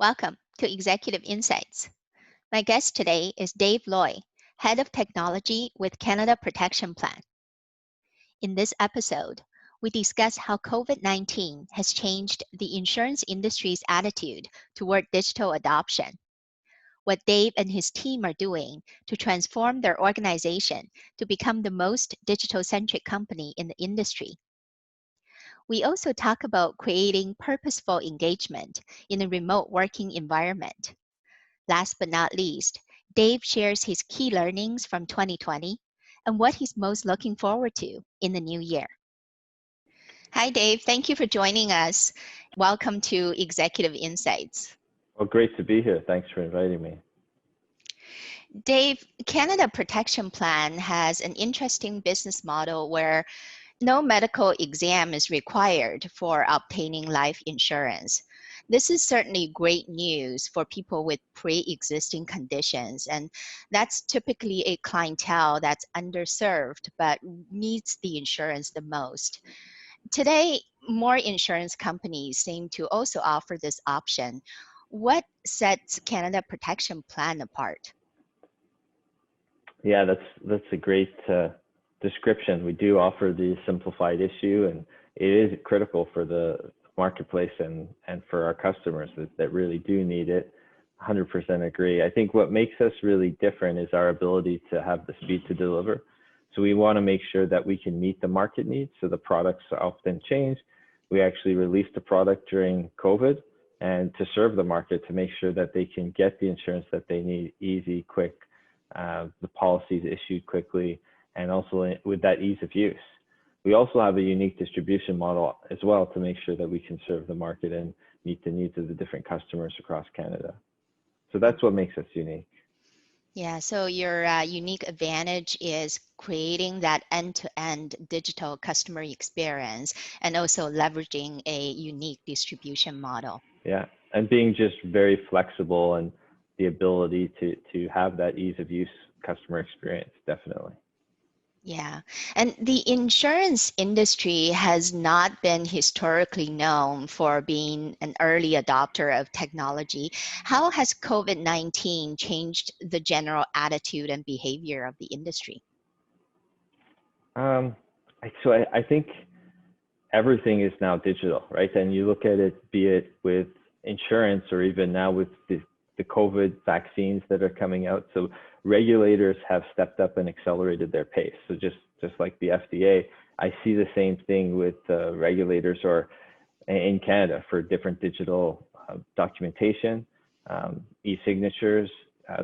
Welcome to Executive Insights. My guest today is Dave Lawy, Head of Technology with Canada Protection Plan. In this episode, we discuss how COVID-19 has changed the insurance industry's attitude toward digital adoption, what Dave and his team are doing to transform their organization to become the most digital-centric company in the industry. We also talk about creating purposeful engagement in a remote working environment. Last but not least, Dave shares his key learnings from 2020 and what he's most looking forward to in the new year. Hi, Dave. Thank you for joining us. Welcome to Executive Insights. Well, great to be here. Thanks for inviting me. Dave, Canada Protection Plan has an interesting business model where no medical exam is required for obtaining life insurance. This is certainly great news for people with pre-existing conditions, and that's typically a clientele that's underserved but needs the insurance the most. Today, more insurance companies seem to also offer this option. What sets Canada Protection Plan apart? Yeah, that's a great description. We do offer the simplified issue, and it is critical for the marketplace and for our customers that really do need it. 100% agree. I think what makes us really different is our ability to have the speed to deliver. So we want to make sure that we can meet the market needs. So the products often change. We actually released the product during COVID and to serve the market to make sure that they can get the insurance that they need easy, quick, the policies issued quickly, and also with that ease of use. We also have a unique distribution model as well to make sure that we can serve the market and meet the needs of the different customers across Canada. So that's what makes us unique. Yeah, so your unique advantage is creating that end-to-end digital customer experience and also leveraging a unique distribution model. Yeah, and being just very flexible and the ability to have that ease of use customer experience, definitely. Yeah, and the insurance industry has not been historically known for being an early adopter of technology. How has COVID-19 changed the general attitude and behavior of the industry? I think everything is now digital, right? And you look at it, be it with insurance or even now with the COVID vaccines that are coming out. So regulators have stepped up and accelerated their pace. So just like the FDA, I see the same thing with regulators or in Canada for different digital documentation, e-signatures,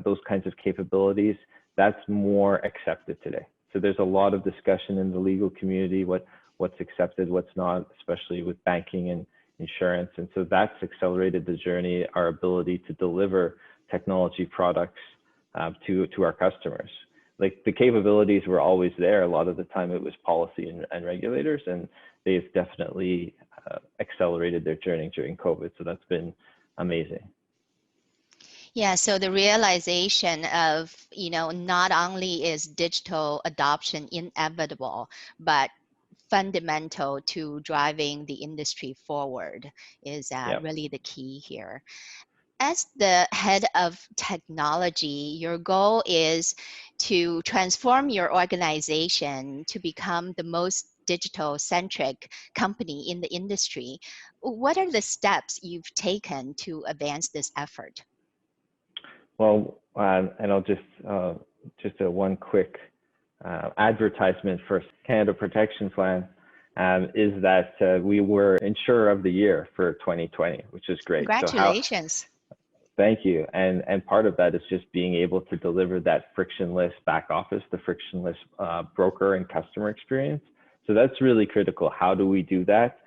those kinds of capabilities. That's more accepted today. So there's a lot of discussion in the legal community, what's accepted, what's not, especially with banking and insurance. And so that's accelerated the journey, our ability to deliver technology products to our customers. Like the capabilities were always there. A lot of the time it was policy and regulators, and they've definitely accelerated their journey during COVID. So that's been amazing. Yeah, so the realization of, not only is digital adoption inevitable, but fundamental to driving the industry forward is really the key here. As the head of technology, your goal is to transform your organization to become the most digital-centric company in the industry. What are the steps you've taken to advance this effort? Well, and I'll just one quick advertisement for Canada Protection Plan is that we were Insurer of the Year for 2020, which is great. Congratulations. Thank you. And part of that is just being able to deliver that frictionless back office, the frictionless broker and customer experience. So that's really critical. How do we do that?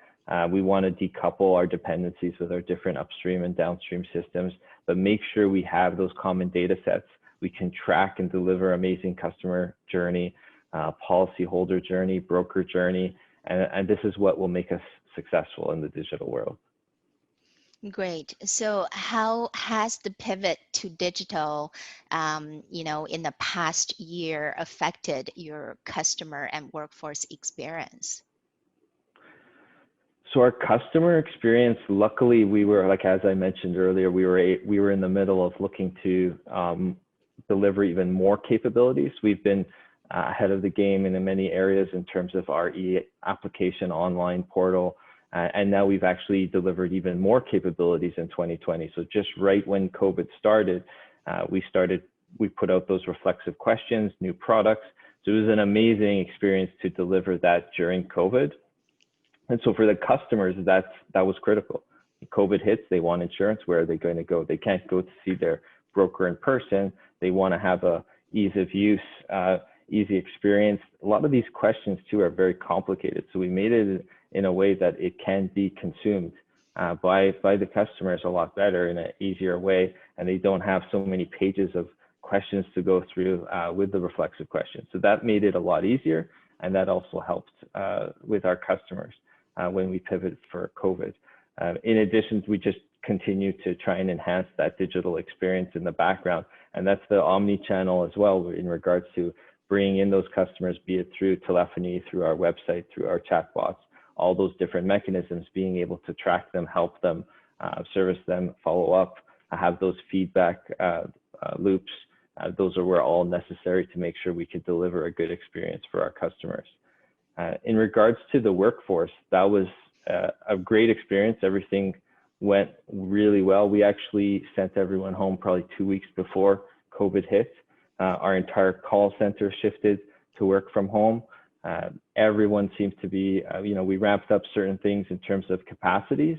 We want to decouple our dependencies with our different upstream and downstream systems, but make sure we have those common data sets. We can track and deliver amazing customer journey, policyholder journey, broker journey, and this is what will make us successful in the digital world. Great. So how has the pivot to digital, in the past year affected your customer and workforce experience? So our customer experience, luckily, we were, like as I mentioned earlier, we were in the middle of looking to deliver even more capabilities. We've been ahead of the game in many areas in terms of our application online portal, and now we've actually delivered even more capabilities in 2020. So just right when COVID started, we put out those reflexive questions, new products. So it was an amazing experience to deliver that during COVID. And so for the customers, that was critical. COVID hits, they want insurance. Where are they going to go? They can't go to see their broker in person. They want to have a ease of use, easy experience. A lot of these questions too are very complicated. So we made it in a way that it can be consumed by the customers a lot better in an easier way. And they don't have so many pages of questions to go through with the reflexive questions. So that made it a lot easier. And that also helped with our customers when we pivoted for COVID. In addition, we just continue to try and enhance that digital experience in the background. And that's the omni-channel as well in regards to bringing in those customers, be it through telephony, through our website, through our chatbots, all those different mechanisms, being able to track them, help them, service them, follow up, have those feedback loops. Those were all necessary to make sure we could deliver a good experience for our customers. In regards to the workforce, that was a great experience. Everything went really well. We actually sent everyone home probably 2 weeks before COVID hit. Our entire call center shifted to work from home. Everyone seems to be, we ramped up certain things in terms of capacities,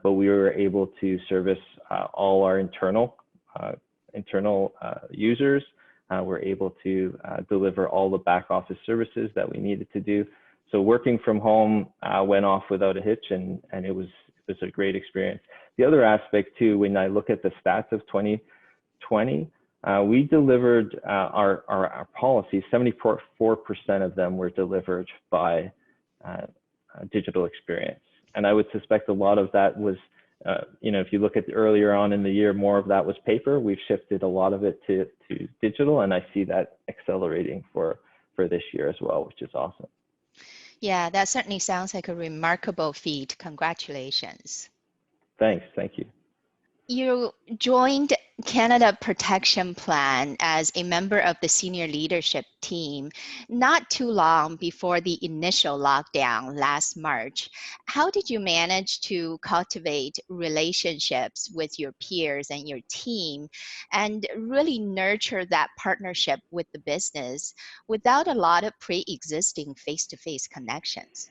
but we were able to service all our internal users. We're able to deliver all the back office services that we needed to do. So working from home went off without a hitch, and it was a great experience. The other aspect too, when I look at the stats of 2020, we delivered our policies, 74% of them were delivered by digital experience. And I would suspect a lot of that was, if you look at earlier on in the year, more of that was paper. We've shifted a lot of it to digital, and I see that accelerating for this year as well, which is awesome. Yeah, that certainly sounds like a remarkable feat. Congratulations. Thanks, thank you. You joined Canada Protection Plan as a member of the senior leadership team not too long before the initial lockdown last March. How did you manage to cultivate relationships with your peers and your team and really nurture that partnership with the business without a lot of pre-existing face-to-face connections?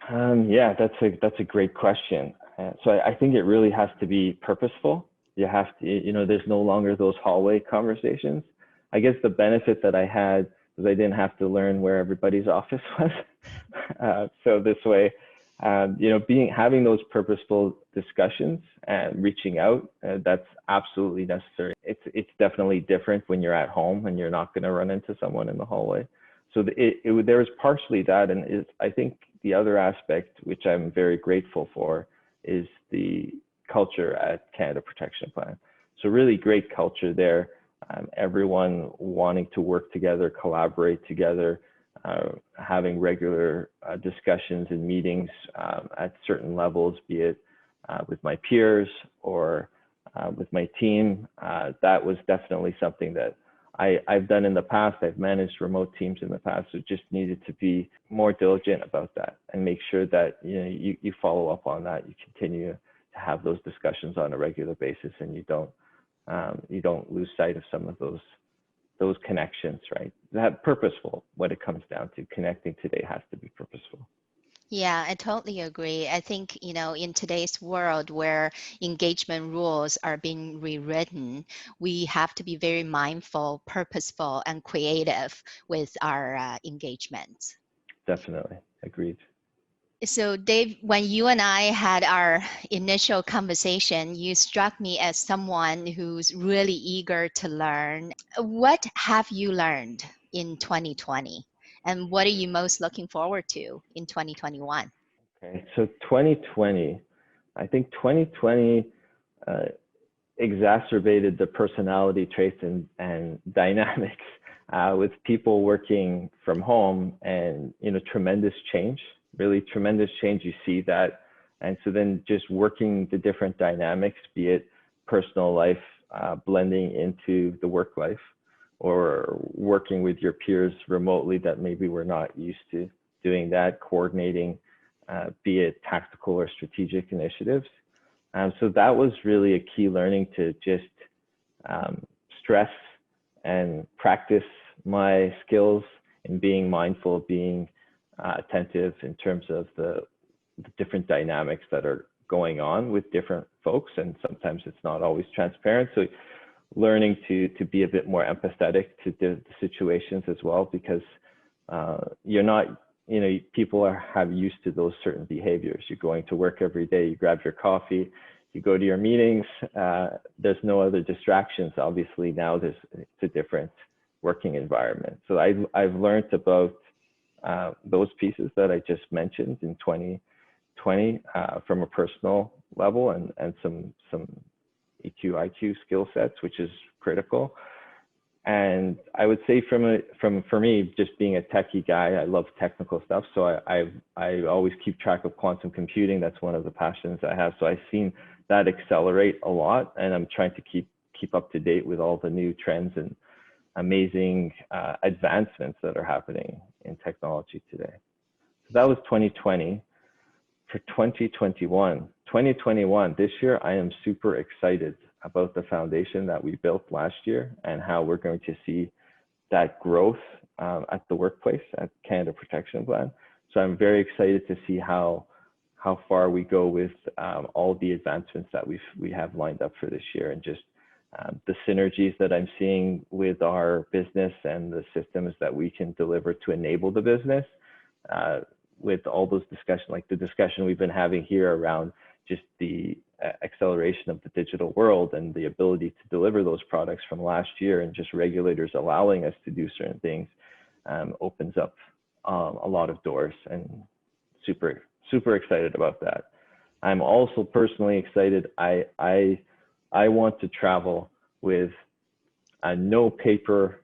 Yeah, that's a great question. So I think it really has to be purposeful. You have to, there's no longer those hallway conversations. I guess the benefit that I had was I didn't have to learn where everybody's office was. So this way, having those purposeful discussions and reaching out, that's absolutely necessary. It's definitely different when you're at home and you're not going to run into someone in the hallway. So there was partially that, and I think the other aspect, which I'm very grateful for, is the culture at Canada Protection Plan. So really great culture there. Everyone wanting to work together, collaborate together, having regular discussions and meetings at certain levels, be it with my peers or with my team. That was definitely something that I've done in the past. I've managed remote teams in the past, so just needed to be more diligent about that and make sure that you follow up on that. You continue to have those discussions on a regular basis, and you don't lose sight of some of those connections, right? That purposeful. What it comes down to, connecting today has to be purposeful. Yeah, I totally agree. I think, in today's world where engagement rules are being rewritten, we have to be very mindful, purposeful, and creative with our engagements. Definitely, agreed. So Dave, when you and I had our initial conversation, you struck me as someone who's really eager to learn. What have you learned in 2020? And what are you most looking forward to in 2021? Okay, so 2020, I think 2020 exacerbated the personality traits and dynamics with people working from home, and tremendous change, really tremendous change. You see that, and so then just working the different dynamics, be it personal life blending into the work life, or working with your peers remotely that maybe we're not used to doing that, coordinating, be it tactical or strategic initiatives. So that was really a key learning, to just stress and practice my skills in being mindful, being attentive in terms of the different dynamics that are going on with different folks. And sometimes it's not always transparent. So learning to be a bit more empathetic to the situations as well, because you're not, people have used to those certain behaviors. You're going to work every day, you grab your coffee, you go to your meetings, there's no other distractions. Obviously now it's a different working environment. So I've learned about those pieces that I just mentioned in 2020 from a personal level, and some EQ, IQ skill sets, which is critical. And I would say for me, just being a techie guy, I love technical stuff. So I always keep track of quantum computing. That's one of the passions I have. So I've seen that accelerate a lot, and I'm trying to keep up to date with all the new trends and amazing advancements that are happening in technology today. So that was 2020. For 2021, this year, I am super excited about the foundation that we built last year, and how we're going to see that growth at the workplace, at Canada Protection Plan. So I'm very excited to see how far we go with all the advancements that we have lined up for this year, and just the synergies that I'm seeing with our business and the systems that we can deliver to enable the business, with all those discussions, like the discussion we've been having here around just the acceleration of the digital world and the ability to deliver those products from last year, and just regulators allowing us to do certain things, opens up a lot of doors, and super excited about that. I'm also personally excited. I want to travel with a no paper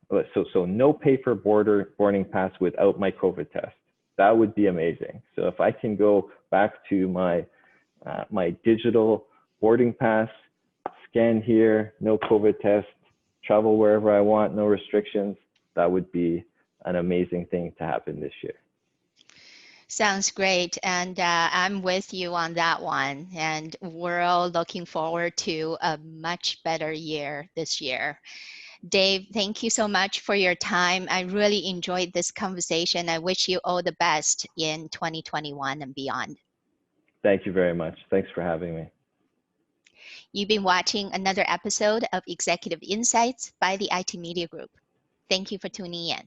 boarding pass without my COVID test. That would be amazing. So if I can go back to my digital boarding pass, scan here, no COVID test, travel wherever I want, no restrictions, that would be an amazing thing to happen this year. Sounds great. And I'm with you on that one. And we're all looking forward to a much better year this year. Dave, thank you so much for your time. I really enjoyed this conversation. I wish you all the best in 2021 and beyond. Thank you very much. Thanks for having me. You've been watching another episode of Executive Insights by the IT Media Group. Thank you for tuning in.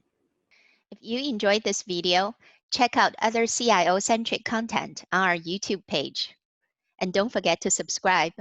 If you enjoyed this video, check out other CIO-centric content on our YouTube page. And don't forget to subscribe